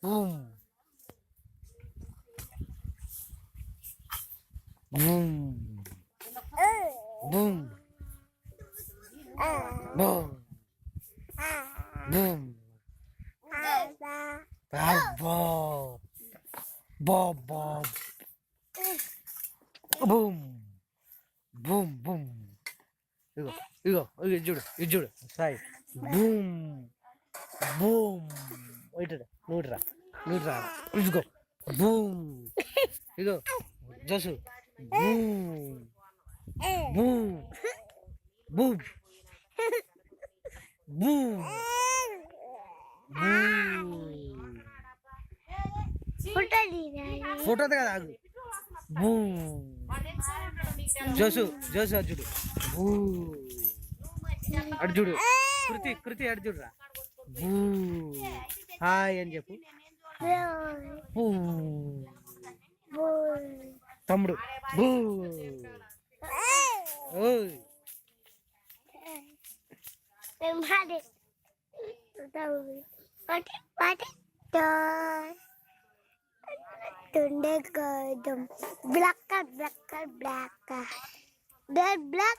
Boom. Boom. Boom. Boom. Boom. Bob. Bob. Bob. Boom. Boom. Boom. ఇగో ఇది చూడు Sai boom boom నూటిరా ఇదిగో boom ఇగో జోసు boom boom boom boom photo కదా ఆగు బూమ్ జోసు అర్జుడు బూ అర్జుడు కృతి అర్జుడురా బూ హాయ్ అని చెప్పు బూ తమ్ముడు బూ ఓయ్ Tunde ke dum black black black black black